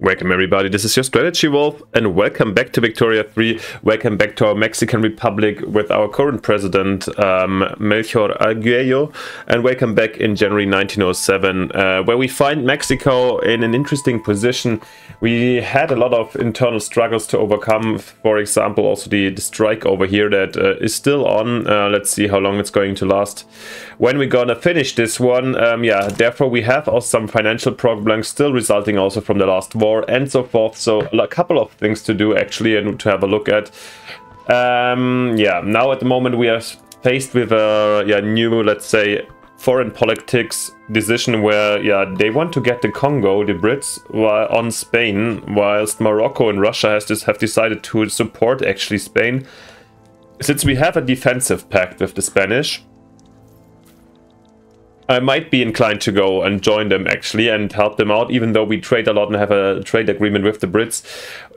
Welcome everybody, this is your Strategy Wolf and welcome back to Victoria 3. Welcome back to our Mexican Republic with our current president, Melchor Arguello, and welcome back in January 1907, where we find Mexico in an interesting position. We had a lot of internal struggles to overcome, for example also the strike over here that is still on. Let's see how long it's going to last. When we're gonna finish this one, therefore we have also some financial problems still resulting also from the last war and so forth, so a couple of things to do actually and to have a look at. Now at the moment we are faced with a new, let's say, foreign politics decision where they want to get the Congo, the Brits, on Spain, whilst Morocco and Russia have decided to support actually Spain. Since we have a defensive pact with the Spanish, I might be inclined to go and join them actually and help them out, even though we trade a lot and have a trade agreement with the Brits.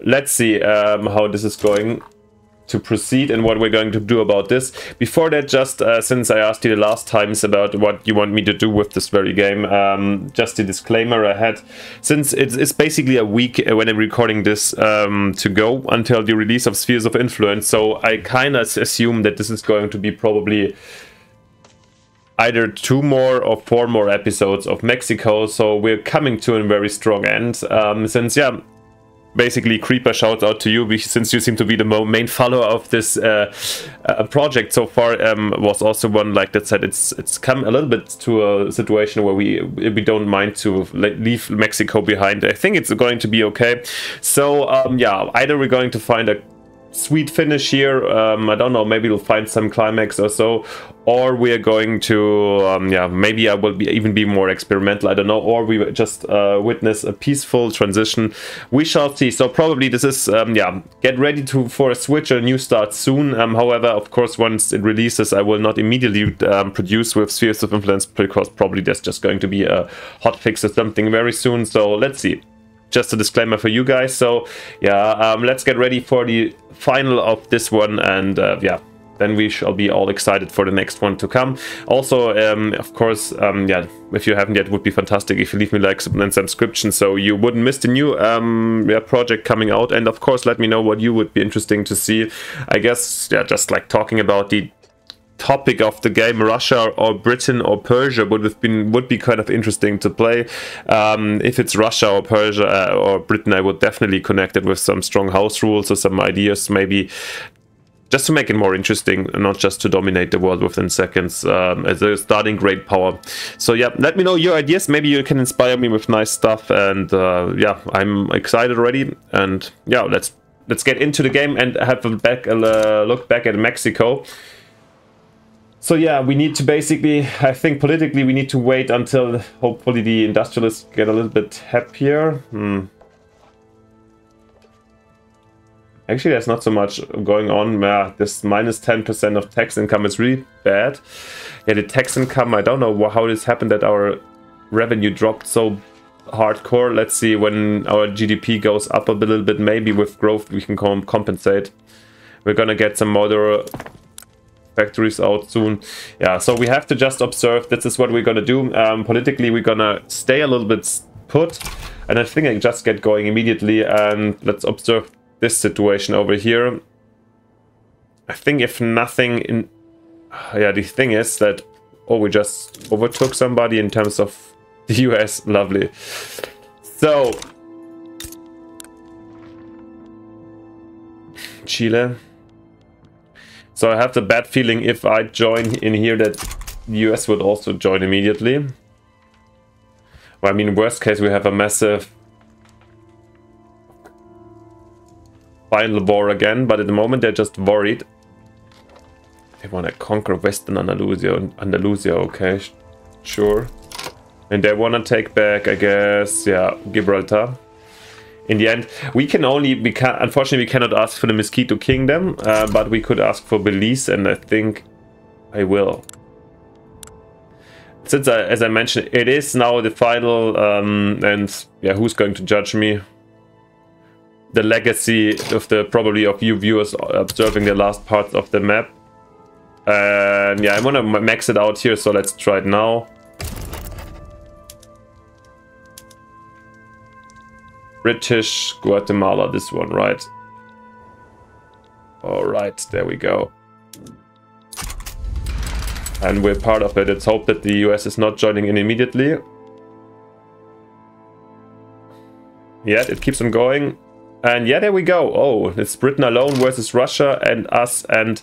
Let's see how this is going to proceed and what we're going to do about this. Before that, just since I asked you the last times about what you want me to do with this very game, just a disclaimer I had. Since it's basically a week when I'm recording this to go until the release of Spheres of Influence, so I kind of assume that this is going to be probably either 2 more or 4 more episodes of Mexico, so we're coming to a very strong end. Since basically Creeper, shouts out to you, since you seem to be the main follower of this project so far. Was also one like that said it's come a little bit to a situation where we don't mind to leave Mexico behind. I think it's going to be okay. So either we're going to find a sweet finish here, I don't know, maybe we'll find some climax or so, or we are going to maybe I will even be more experimental, I don't know, or we just witness a peaceful transition. We shall see. So probably this is get ready for a switch or a new start soon. However, of course, once it releases I will not immediately produce with Spheres of Influence, because probably there's just going to be a hotfix or something very soon. So let's see. Just a disclaimer for you guys. So let's get ready for the final of this one, and then we shall be all excited for the next one to come. Also, of course, if you haven't yet, it would be fantastic if you leave me likes and subscription so you wouldn't miss the new project coming out. And of course, let me know what you would be interesting to see. I guess just like talking about the topic of the game, Russia or Britain or Persia would be kind of interesting to play. If it's Russia or Persia or Britain, I would definitely connect it with some strong house rules or some ideas, maybe just to make it more interesting and not just to dominate the world within seconds as a starting great power. So let me know your ideas. Maybe you can inspire me with nice stuff, and I'm excited already. And let's get into the game and have a look back at Mexico. So we need to basically, I think politically we need to wait until hopefully the industrialists get a little bit happier. Actually, there's not so much going on. This minus 10% of tax income is really bad. The tax income, I don't know how this happened that our revenue dropped so hardcore. Let's see, when our GDP goes up a little bit, maybe with growth we can compensate. We're gonna get some more factories out soon. So we have to just observe. This is what we're gonna do. Politically we're gonna stay a little bit put, and I think I just get going immediately, and let's observe this situation over here. I think if nothing in the thing is that we just overtook somebody in terms of the US. Lovely. So Chile. So I have the bad feeling if I join in here that the US would also join immediately. Well, I mean, worst case we have a massive final war again, but at the moment they're just worried. They want to conquer Western Andalusia, okay, sure. And they want to take back, I guess, Gibraltar. In the end, unfortunately we cannot ask for the Mosquito Kingdom, but we could ask for Belize, and I think I will. Since, as I mentioned, it is now the final, and who's going to judge me? The legacy of probably of you viewers observing the last parts of the map. And I want to max it out here, so let's try it now. British Guatemala, this one, right? Alright, there we go. And we're part of it. Let's hope that the US is not joining in immediately. Yet it keeps on going. And yeah, there we go. Oh, it's Britain alone versus Russia and us and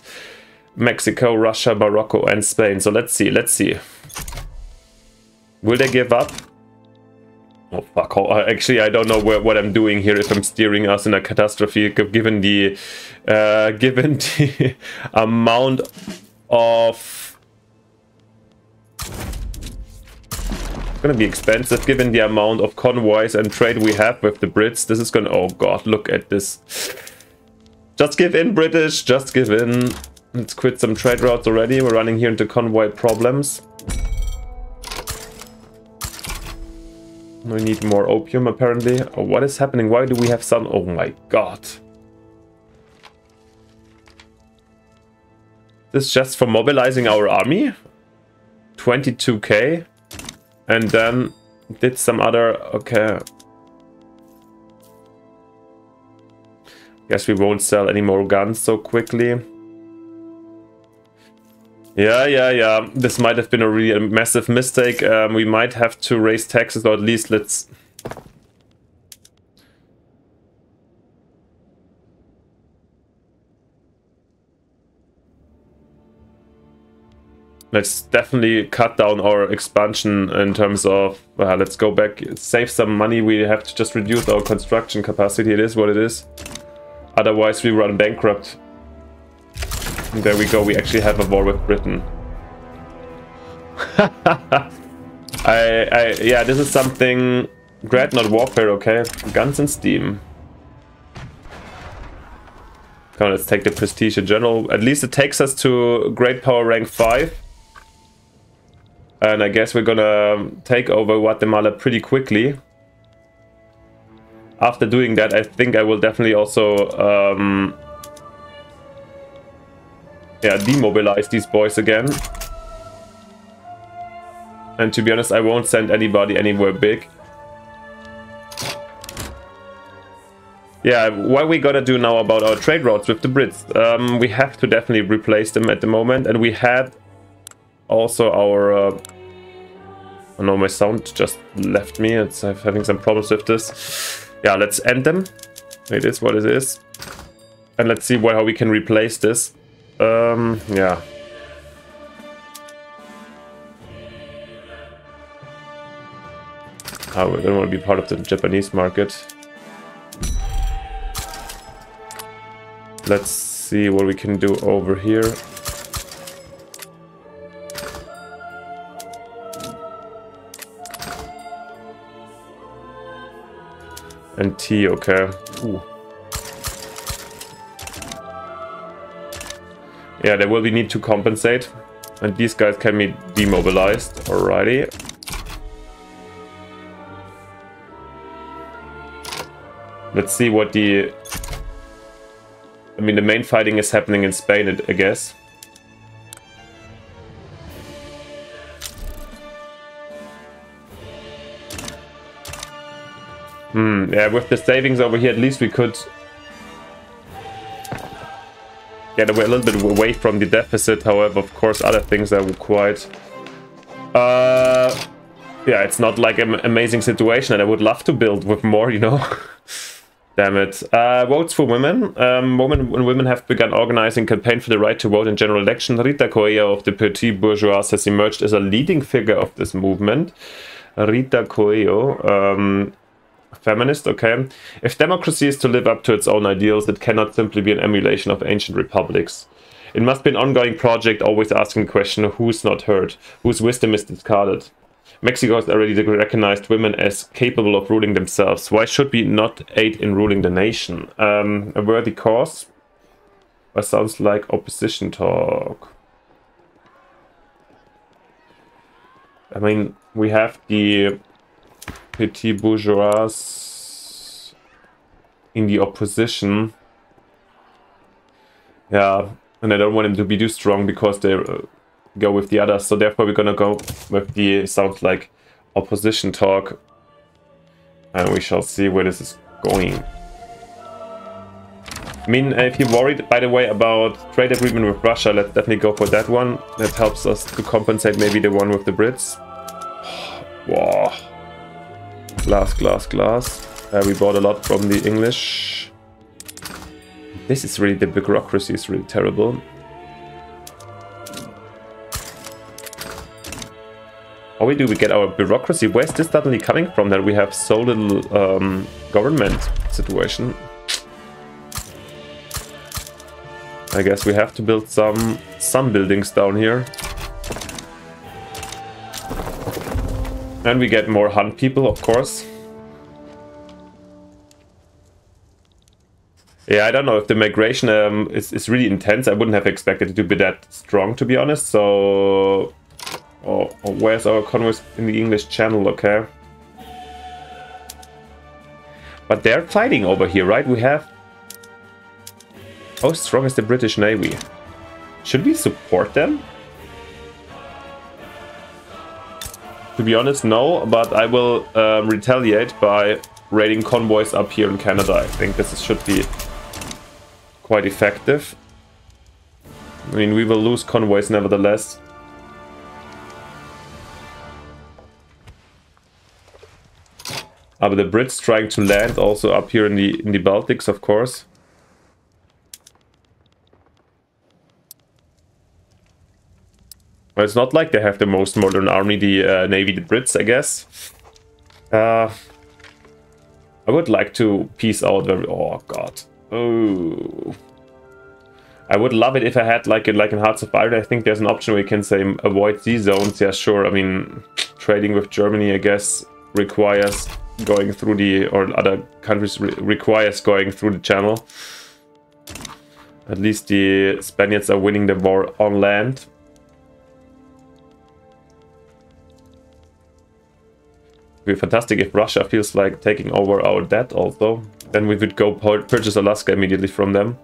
Mexico, Russia, Morocco and Spain. So let's see, let's see. Will they give up? Oh fuck, actually I don't know what I'm doing here, if I'm steering us in a catastrophe, given the amount of... It's gonna be expensive, given the amount of convoys and trade we have with the Brits. This is gonna... Oh god, look at this. Just give in, British, just give in. Let's quit some trade routes already. We're running here into convoy problems. We need more opium, apparently. Oh, what is happening? Why do we have sun? Oh my god. This is just for mobilizing our army? 22k? And then did some other... Okay. Guess we won't sell any more guns so quickly. Yeah. This might have been a really massive mistake. We might have to raise taxes, or at least let's... Let's definitely cut down our expansion in terms of... let's go back, save some money. We have to just reduce our construction capacity. It is what it is. Otherwise we run bankrupt. There we go, we actually have a war with Britain. Yeah, this is something... Dreadnought warfare, okay. Guns and steam. Come on, let's take the prestige in general. At least it takes us to great power rank 5. And I guess we're gonna take over Guatemala pretty quickly. After doing that, I think I will definitely also... yeah, demobilize these boys again. And to be honest, I won't send anybody anywhere big. Yeah, what are we gonna do now about our trade routes with the Brits? We have to definitely replace them at the moment. And we had also our... oh no, my sound just left me. I'm having some problems with this. Yeah, let's end them. It is what it is. And let's see how we can replace this. Yeah. Oh, we don't want to be part of the Japanese market. Let's see what we can do over here. And tea, okay. Ooh. Yeah, there will be need to compensate. And these guys can be demobilized. Alrighty. Let's see what the... I mean, the main fighting is happening in Spain, I guess. Yeah, with the savings over here, at least we could get away a little bit away from the deficit. However, of course, other things are quite... yeah, it's not like an amazing situation, and I would love to build with more, you know. Damn it. Votes for women. Women have begun organizing campaign for the right to vote in general election. Rita Coelho of the Petit Bourgeois has emerged as a leading figure of this movement. Rita Coelho, feminist, okay. If democracy is to live up to its own ideals, it cannot simply be an emulation of ancient republics. It must be an ongoing project, always asking the question of who's not heard, whose wisdom is discarded. Mexico has already recognized women as capable of ruling themselves. Why should we not aid in ruling the nation? A worthy cause? That sounds like opposition talk. I mean, we have the Petit Bourgeois in the opposition. Yeah, and I don't want them to be too strong because they go with the others. So therefore we're gonna go with the, sounds like, opposition talk. And we shall see where this is going. I mean, if you're worried, by the way, about trade agreement with Russia, let's definitely go for that one. That helps us to compensate maybe the one with the Brits. Wow. Glass, glass, glass. We bought a lot from the English. This is really, the bureaucracy is really terrible. How do we get our bureaucracy? Where's this suddenly coming from that we have so little government situation? I guess we have to build some buildings down here. And we get more hunt people, of course. Yeah, I don't know if the migration is really intense. I wouldn't have expected it to be that strong, to be honest. So, where's our convoys in the English Channel? Okay. But they're fighting over here, right? We have... How strong is the British Navy? Should we support them? To be honest, no, but I will retaliate by raiding convoys up here in Canada. I think this should be quite effective. I mean, we will lose convoys nevertheless. But the Brits trying to land also up here in the Baltics, of course. Well, it's not like they have the most modern army, the Navy, the Brits, I guess. I would like to peace out very... Oh, God. Oh. I would love it if I had, like in Hearts of Iron, I think there's an option where you can say avoid sea zones. Yeah, sure. I mean, trading with Germany, I guess, requires going through the... Or other countries requires going through the channel. At least the Spaniards are winning the war on land. It would be fantastic if Russia feels like taking over our debt also. Then we would go purchase Alaska immediately from them.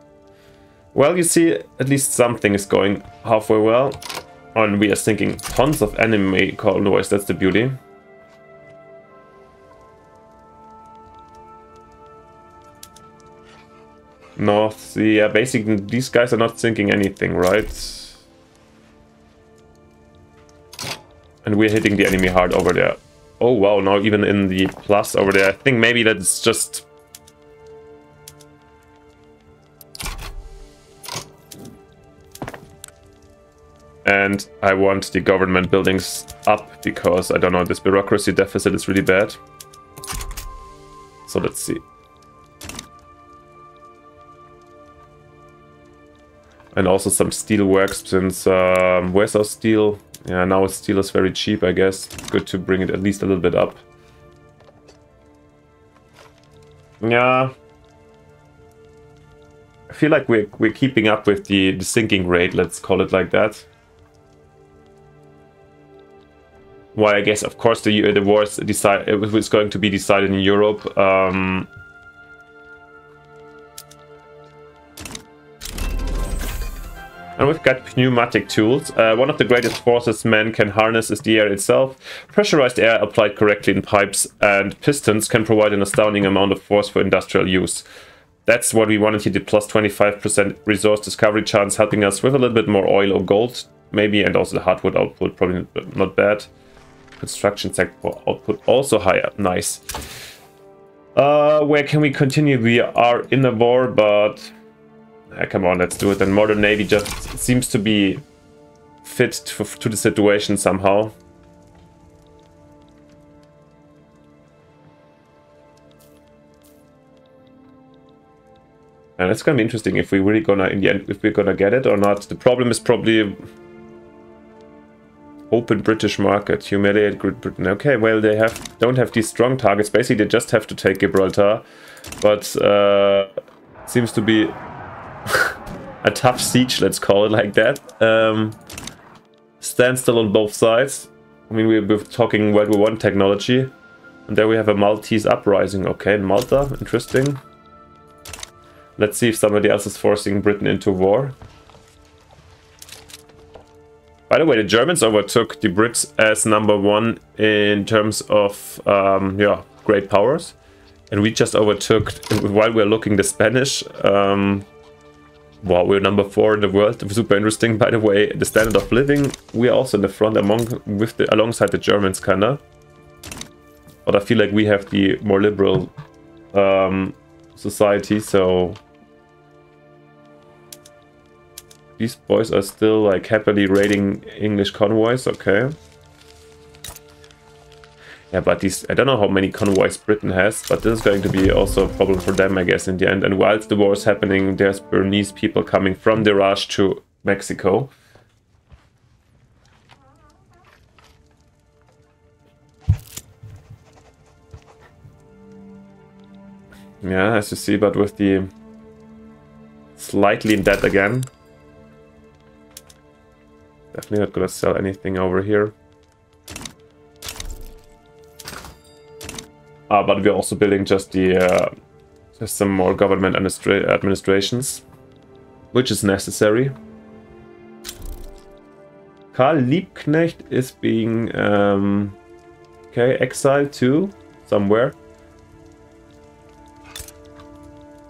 Well, you see, at least something is going halfway well. And we are sinking tons of enemy convoys, that's the beauty. North, yeah, basically these guys are not sinking anything, right? And we're hitting the enemy hard over there. Oh wow, now even in the plus over there. I think maybe that's just... And I want the government buildings up because, I don't know, this bureaucracy deficit is really bad. So let's see. And also some steel works since... where's our steel? Yeah, now steel is very cheap, I guess. Good to bring it at least a little bit up. Yeah. I feel like we're keeping up with the sinking rate, let's call it like that. Why, I guess, of course, the war is going to be decided in Europe. And we've got pneumatic tools. One of the greatest forces man can harness is the air itself. Pressurized air applied correctly in pipes and pistons can provide an astounding amount of force for industrial use. That's what we wanted here, the plus 25% resource discovery chance, helping us with a little bit more oil or gold, maybe, and also the hardwood output, probably not bad. Construction sector output also higher, nice. Where can we continue? We are in a war, but... come on, let's do it. And modern navy just seems to be fit to the situation somehow. And it's gonna be interesting if we really gonna, in the end, if we're gonna get it or not. The problem is probably open British market, humiliate Great Britain. Okay, well, they don't have these strong targets. Basically, they just have to take Gibraltar, but seems to be a tough siege, let's call it like that. Standstill on both sides. I mean, we're talking World War I technology. And there we have a Maltese uprising. Okay, in Malta, interesting. Let's see if somebody else is forcing Britain into war. By the way, the Germans overtook the Brits as #1 in terms of, yeah, great powers. And we just overtook, while we're looking, the Spanish. Wow, we're number 4 in the world. Super interesting, by the way. The standard of living, we're also in the front alongside the Germans, kinda. But I feel like we have the more liberal society, so these boys are still like happily raiding English convoys. Okay. Yeah, but these, I don't know how many convoys Britain has, but this is going to be also a problem for them, I guess, in the end. And whilst the war is happening, there's Bernese people coming from the Raj to Mexico. Yeah, as you see, but with the slightly in debt again. Definitely not gonna sell anything over here. But we're also building just the just some more government administrations, which is necessary. Karl Liebknecht is being okay, exiled to somewhere.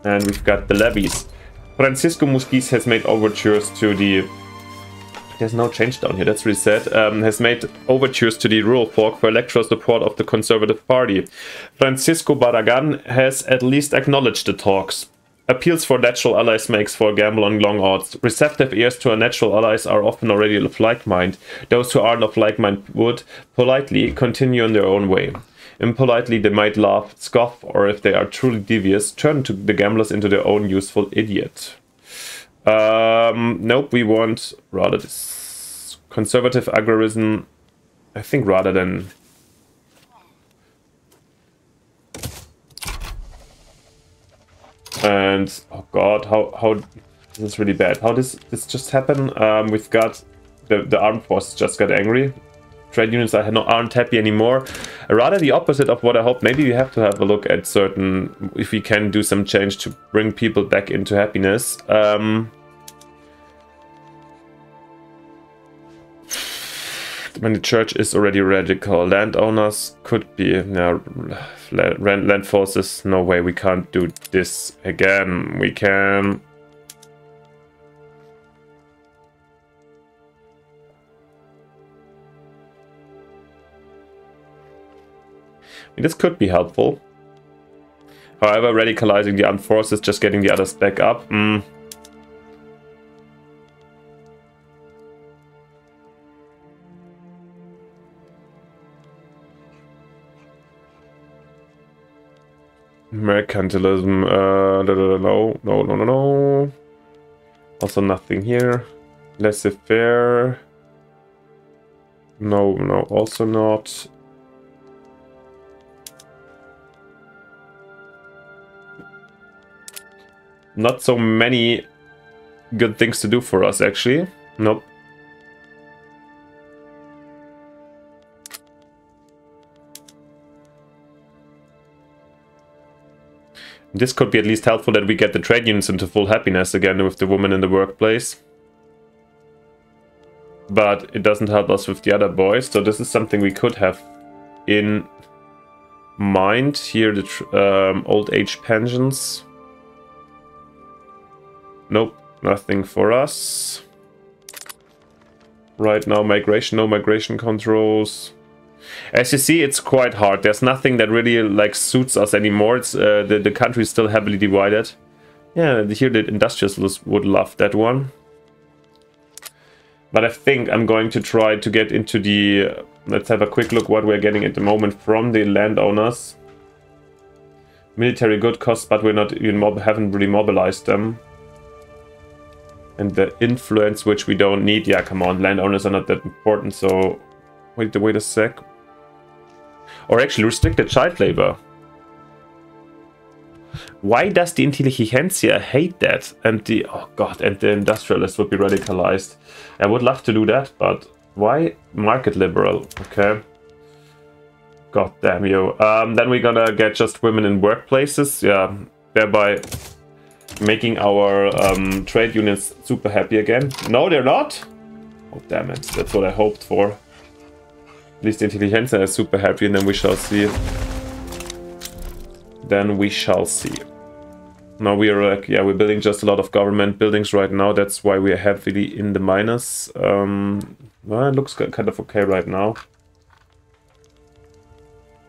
And we've got the levies. Francisco Musquiz has made overtures to the... There's no change down here, that's really sad. Has made overtures to the rural folk for electoral support of the Conservative Party. Francisco Barragan has at least acknowledged the talks. Appeals for natural allies makes for a gamble on long odds. Receptive ears to our natural allies are often already of like mind. Those who aren't of like mind would, politely, continue in their own way. Impolitely, they might laugh, scoff, or if they are truly devious, turn to the gamblers into their own useful idiot. Nope, we want rather this conservative agorism, I think, rather than... And, oh god, how this is really bad. How this just happen? We've got the armed forces just got angry. Trade unions aren't happy anymore. Rather the opposite of what I hope. Maybe we have to have a look at certain, if we can do some change to bring people back into happiness. When the church is already radical, landowners could be, no, land forces, no way, we can't do this again. We can... This could be helpful. However, radicalizing the armed forces, just getting the others back up. Mercantilism, no. Also nothing here. Laissez-faire. No, also not. Not so many good things to do for us, actually. Nope. This could be at least helpful that we get the trade unions into full happiness again with the women in the workplace. But it doesn't help us with the other boys, so this is something we could have in mind. Here, the old age pensions. Nope, nothing for us. Right now, migration, no migration controls. As you see, it's quite hard. There's nothing that really like suits us anymore. It's the country is still heavily divided. Yeah, here the industrialists would love that one. But I think I'm going to try to get into the... let's have a quick look what we're getting at the moment from the landowners. Military good costs, but we're not even haven't really mobilized them. And the influence, which we don't need. Yeah, come on, landowners are not that important, so... Wait a sec. Or actually restricted child labor. Why does the intelligentsia hate that? And the... oh god, and the industrialists would be radicalized. I would love to do that, but... why? Market liberal, okay. God damn you. Then we're gonna get just women in workplaces, yeah. Thereby... making our trade unions super happy again. No, they're not? Oh, damn it. That's what I hoped for. At least the intelligentsia is super happy, and then we shall see. then we shall see. Now we are like, yeah, we're building just a lot of government buildings right now. That's why we are heavily in the minus. Well, it looks kind of okay right now.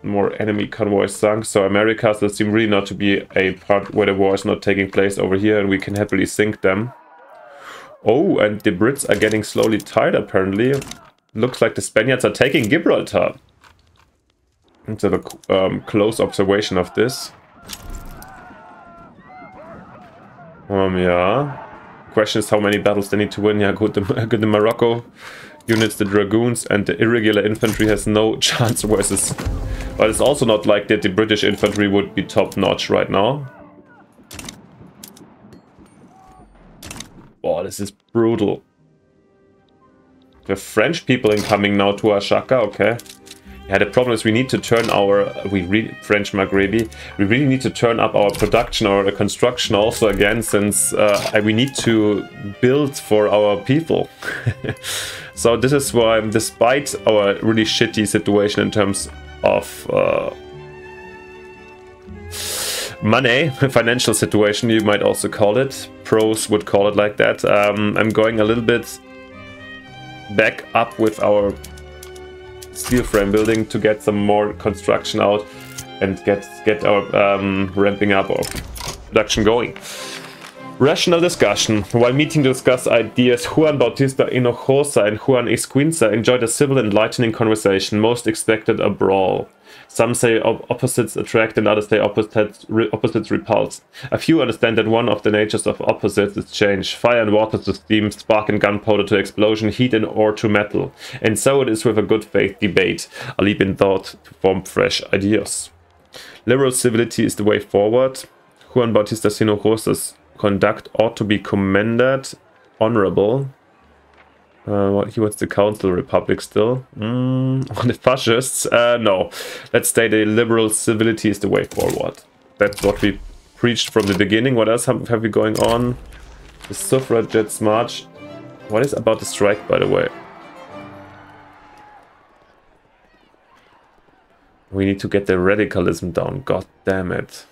More enemy convoys sunk. So Americas, there seem really not to be a part where the war is not taking place over here, and we can happily sink them. Oh, and the Brits are getting slowly tired apparently. Looks like the Spaniards are taking Gibraltar. Let's have a close observation of this. Yeah. Question is how many battles they need to win. Yeah, good. The Morocco units, the dragoons, and the irregular infantry has no chance versus. But it's also not like that the British infantry would be top notch right now. Oh, this is brutal. The French people incoming now to Ashaka. Okay. Yeah, the problem is we need to turn our French Maghrebi. We really need to turn up our production or construction also again, since we need to build for our people. So this is why, despite our really shitty situation in terms of money, financial situation, you might also call it. Pros would call it like that. I'm going a little bit back up with our steel frame building to get some more construction out and get our ramping up our production going. Rational discussion. While meeting to discuss ideas, Juan Bautista Hinojosa and Juan Esquinza enjoyed a civil enlightening conversation. Most expected a brawl. Some say opposites attract and others say opposites repulse. A few understand that one of the natures of opposites is change. Fire and water to steam, spark and gunpowder to explosion, heat and ore to metal. And so it is with a good faith debate, a leap in thought to form fresh ideas. Liberal civility is the way forward. Juan Bautista Hinojosa's conduct ought to be commended. Honorable. He wants the Council Republic still. On the fascists? No. Let's say the liberal civility is the way forward. That's what we preached from the beginning. What else have we going on? The suffragettes march. What is about the strike, by the way? We need to get the radicalism down. God damn it.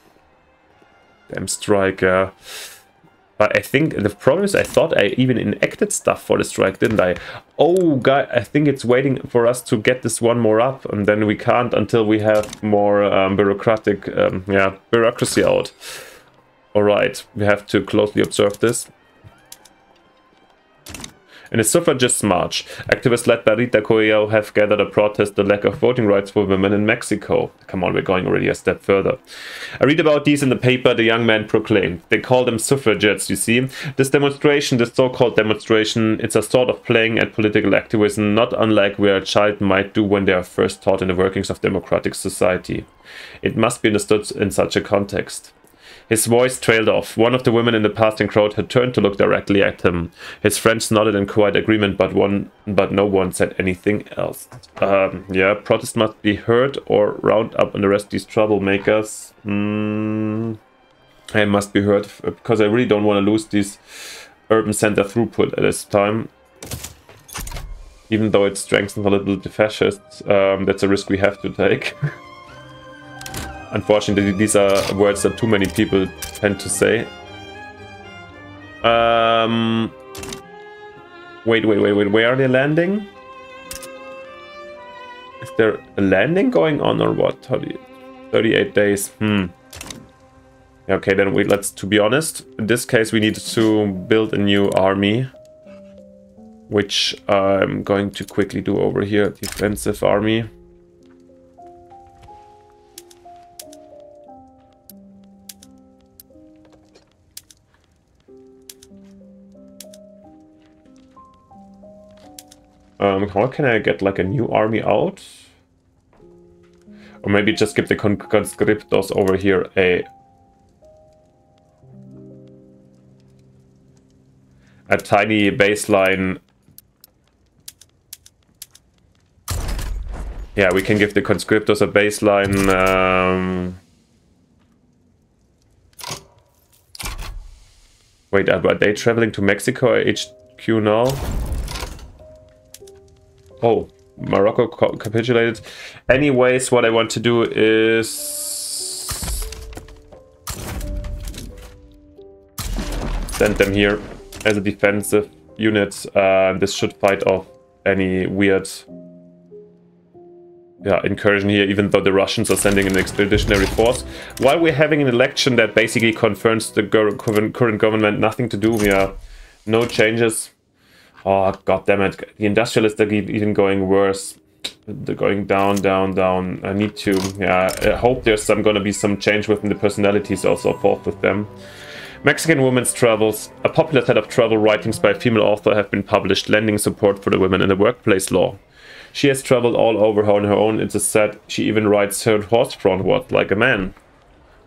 Damn strike, yeah. But I think the problem is I thought I even enacted stuff for the strike, didn't I? Oh, God, I think it's waiting for us to get this one more up, and then we can't until we have more bureaucracy out. Alright, we have to closely observe this. In the suffragists' march, activists led by Rita Coelho have gathered to protest the lack of voting rights for women in Mexico. Come on, we're going already a step further. I read about these in the paper, the young man proclaimed. They call them suffragettes, you see. This demonstration, this so-called demonstration, it's a sort of playing at political activism, not unlike where a child might do when they are first taught in the workings of democratic society. It must be understood in such a context. His voice trailed off. One of the women in the passing crowd had turned to look directly at him. His friends nodded in quiet agreement, but no one said anything else. Yeah, protest must be heard or round up and arrest these troublemakers. They must be heard, because I really don't want to lose this urban center throughput at this time. Even though it strengthens a little the fascists, that's a risk we have to take. Unfortunately, these are words that too many people tend to say. Wait, where are they landing? Is there a landing going on or what? 38 days, Okay, then to be honest, in this case we need to build a new army. Which I'm going to quickly do over here, defensive army. How can I get like a new army out? Or maybe just give the conscriptos over here a tiny baseline. Yeah, we can give the conscriptos a baseline. Wait, are they traveling to Mexico or HQ now? Oh, Morocco capitulated. Anyways, what I want to do is Send them here as a defensive unit. This should fight off any weird incursion here, even though the Russians are sending an expeditionary force. While we're having an election that basically confirms the current government, nothing to do here, no changes. Oh, god damn it. The industrialists are even going worse. They're going down, down, down. I need to, I hope there's gonna be some change within the personalities also involved with them. Mexican women's travels. A popular set of travel writings by a female author have been published, lending support for the women in the workplace law. She has traveled all over on her own, it's said. She even rides her horse frontward like a man.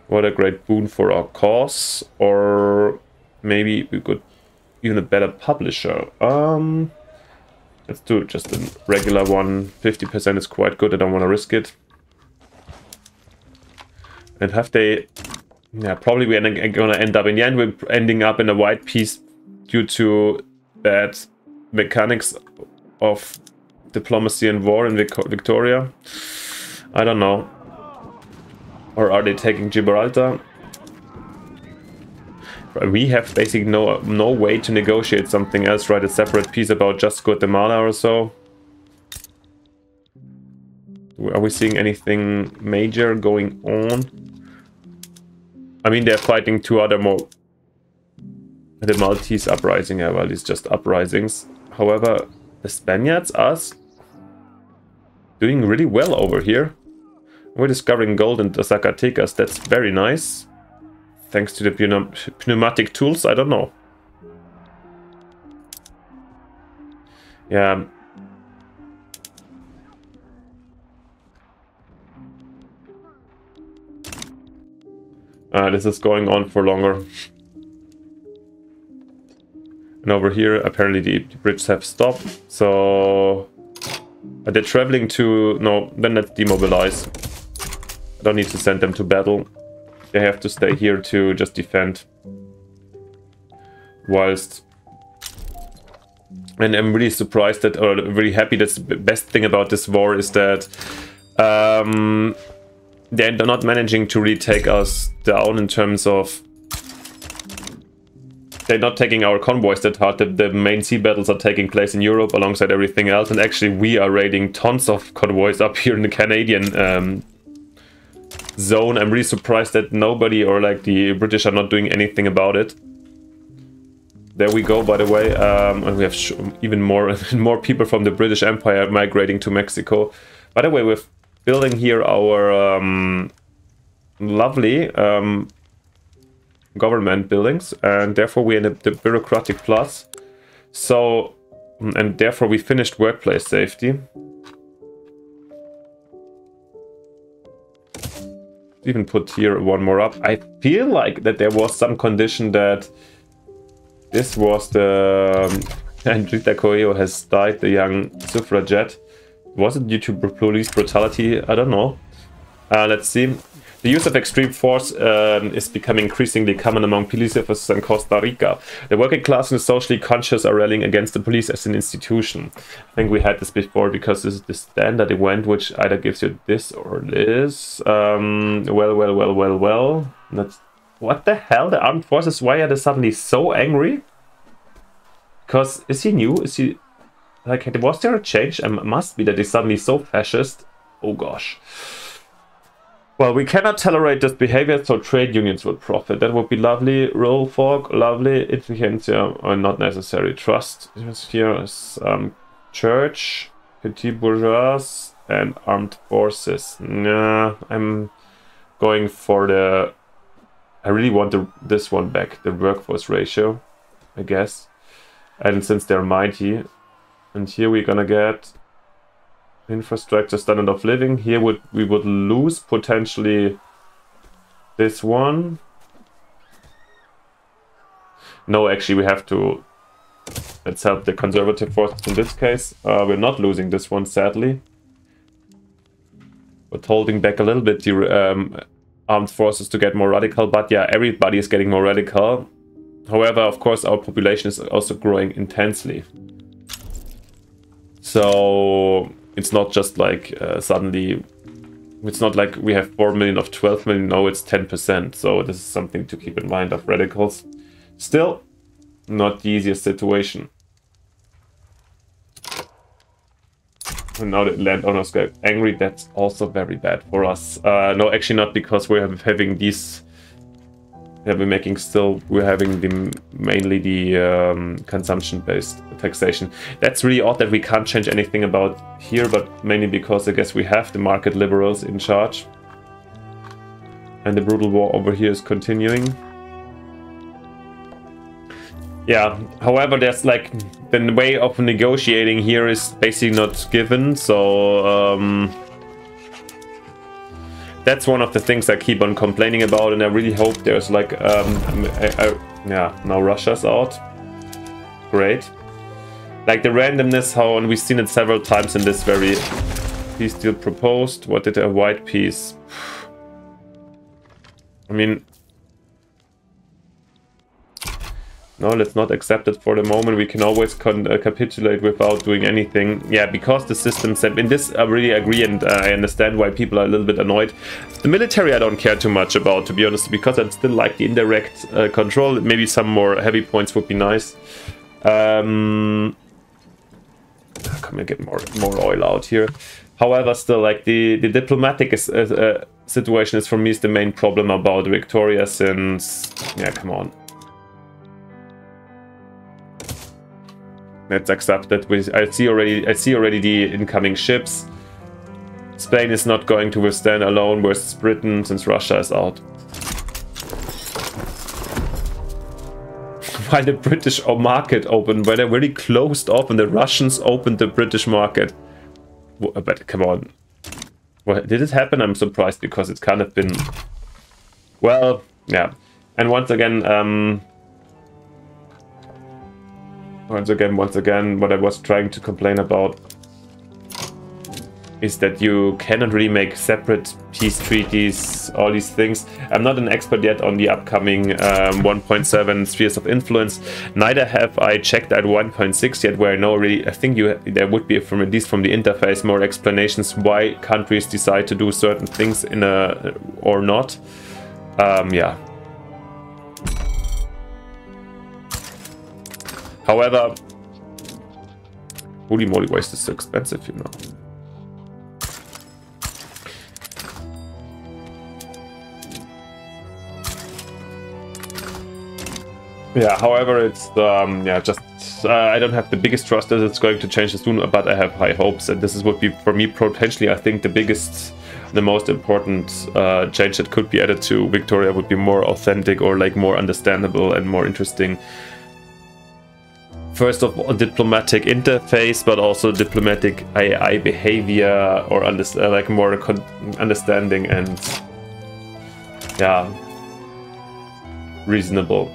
What a great boon for our cause. Or maybe we could even a better publisher. Let's do just a regular one. 50% is quite good. I don't want to risk it. And have they... Yeah, probably we're gonna end up... In the end, we're ending up in a white piece due to bad mechanics of diplomacy and war in Victoria. I don't know. Or are they taking Gibraltar? We have basically no way to negotiate something else, write a separate piece about just Guatemala or so. Are we seeing anything major going on? I mean, they're fighting two other more... The Maltese uprising, yeah, well, it's just uprisings. However, the Spaniards, us, doing really well over here. We're discovering gold in the Zacatecas, that's very nice. Thanks to the pneumatic tools, I don't know. Yeah. This is going on for longer. And over here, apparently the Brits have stopped. So... Are they traveling to... No, then let's demobilize. I don't need to send them to battle. They have to stay here to just defend. Whilst... And I'm really surprised that, or really happy that the best thing about this war is that they're not managing to really take us down in terms of... They're not taking our convoys that hard. The main sea battles are taking place in Europe alongside everything else. And actually we are raiding tons of convoys up here in the Canadian zone. I'm really surprised that nobody or like the British are not doing anything about it. There we go, by the way. And we have even more people from the British Empire migrating to Mexico. By the way, we're building here our lovely government buildings, and therefore we're in the bureaucratic plus. So, and therefore we finished workplace safety. Even put here one more up. I feel like that there was some condition that this was the... And Rita Coelho has died, the young suffragette. Was it due to police brutality? I don't know. Let's see. The use of extreme force is becoming increasingly common among police officers in Costa Rica. The working class and the socially conscious are rallying against the police as an institution. I think we had this before because this is the standard event, which either gives you this or this. Well. That's... What the hell? The armed forces, why are they suddenly so angry? Because, is he new? Is he... Like, was there a change? It must be that he's suddenly so fascist. Oh gosh. Well, we cannot tolerate this behavior, so trade unions would profit. That would be lovely. Roll fog, lovely. Intelligentsia, or not necessary. Trust. Here is church, petit bourgeois, and armed forces. Nah, I'm going for the... I really want this one back, the workforce ratio, I guess. And since they're mighty. And here we're gonna get... Infrastructure, standard of living. Here we would lose potentially this one. No, actually we have to... Let's help the conservative forces in this case. We're not losing this one, sadly. But holding back a little bit the armed forces to get more radical. But yeah, everybody is getting more radical. However, of course, our population is also growing intensely. So... It's not just like suddenly, it's not like we have 4 million of 12 million, no, it's 10%. So this is something to keep in mind of radicals. Still, not the easiest situation. And now the landowners get angry. That's also very bad for us. No, actually not, because we're having these. We're having mainly the consumption-based taxation. That's really odd that we can't change anything about here, but mainly because I guess we have the market liberals in charge. And the brutal war over here is continuing. Yeah, however, there's like the way of negotiating here is basically not given, so that's one of the things I keep on complaining about, and I really hope there's like yeah, now Russia's out. Great. Like the randomness, how, and we've seen it several times in this very peace deal proposed. What did a white peace? I mean, no, let's not accept it for the moment. We can always capitulate without doing anything. Yeah, because the system said, in this I really agree, and I understand why people are a little bit annoyed. The military I don't care too much about, to be honest, because I still like the indirect control. Maybe some more heavy points would be nice. Come and get more oil out here. However, still, like the diplomatic situation is for me is the main problem about Victoria, since, yeah, come on. Let's accept that. I see already the incoming ships. Spain is not going to withstand alone versus Britain, since Russia is out. While the British market opened, where they're really closed off, and the Russians opened the British market. But come on, well, did it happen? I'm surprised, because it's kind of been, well, yeah. And once again, what I was trying to complain about is that you cannot really make separate peace treaties, all these things. I'm not an expert yet on the upcoming 1.7 spheres of influence. Neither have I checked at 1.6 yet, where I know really, I think there would be, from at least from the interface, more explanations why countries decide to do certain things in a or not. Yeah. However, holy moly, why is this so expensive, you know? Yeah, however, it's yeah, just I don't have the biggest trust that it's going to change soon, but I have high hopes, and this is would be for me potentially, I think, the most important change that could be added to Victoria would be more authentic, or like more understandable and more interesting. First of all, diplomatic interface, but also diplomatic AI behavior, or like more understanding and, yeah, reasonable.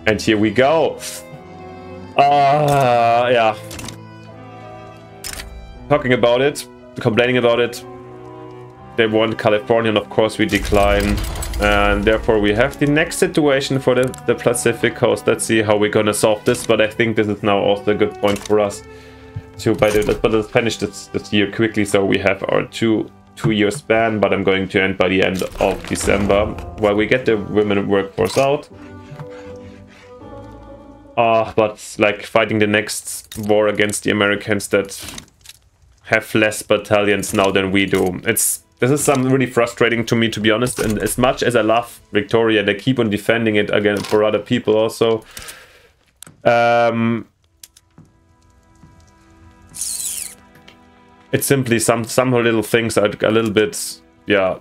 And here we go. Yeah. Talking about it, complaining about it. They want California, and of course we decline. And therefore we have the next situation for the Pacific coast. Let's see how we're gonna solve this, but I think this is now also a good point for us to, but let's finish this year quickly, so we have our two-year span, but I'm going to end by the end of December, while we get the women workforce out. But like fighting the next war against the Americans that have less battalions now than we do. This is something really frustrating to me, to be honest, and as much as I love Victoria, they keep on defending it again for other people also. It's simply some little things are a little bit, yeah,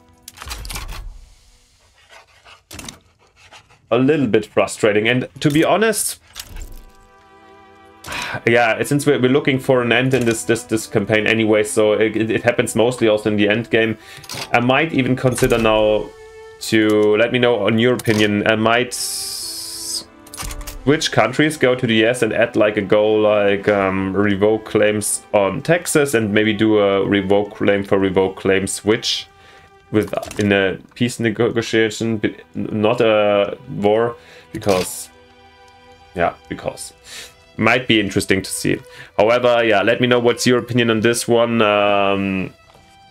a little bit frustrating. And to be honest, yeah, since we're looking for an end in this campaign anyway, so it happens mostly also in the end game. I might even consider now to let me know on your opinion. I might switch countries, go to the US, and add like a goal like revoke claims on Texas, and maybe do a revoke claim for revoke claim switch in a peace negotiation, but not a war, because might be interesting to see. However, yeah, let me know what's your opinion on this one.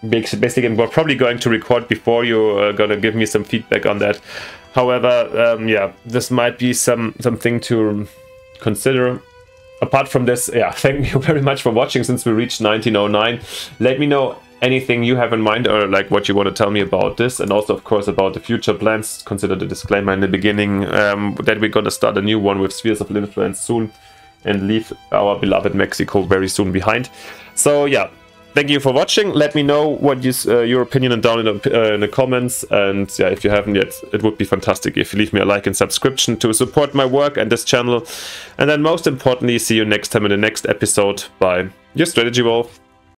Basically, we're probably going to record before you're gonna give me some feedback on that. However, yeah, this might be something to consider. Apart from this, yeah, thank you very much for watching since we reached 1909. Let me know anything you have in mind or like what you want to tell me about this, and also of course about the future plans. Consider the disclaimer in the beginning that we're gonna start a new one with Spheres of Influence soon and leave our beloved Mexico very soon behind. So yeah, thank you for watching. Let me know what your opinion down in the comments, and yeah, if you haven't yet, it would be fantastic if you leave me a like and subscription to support my work and this channel. And then most importantly, see you next time in the next episode. Bye, your Strategy Wolf.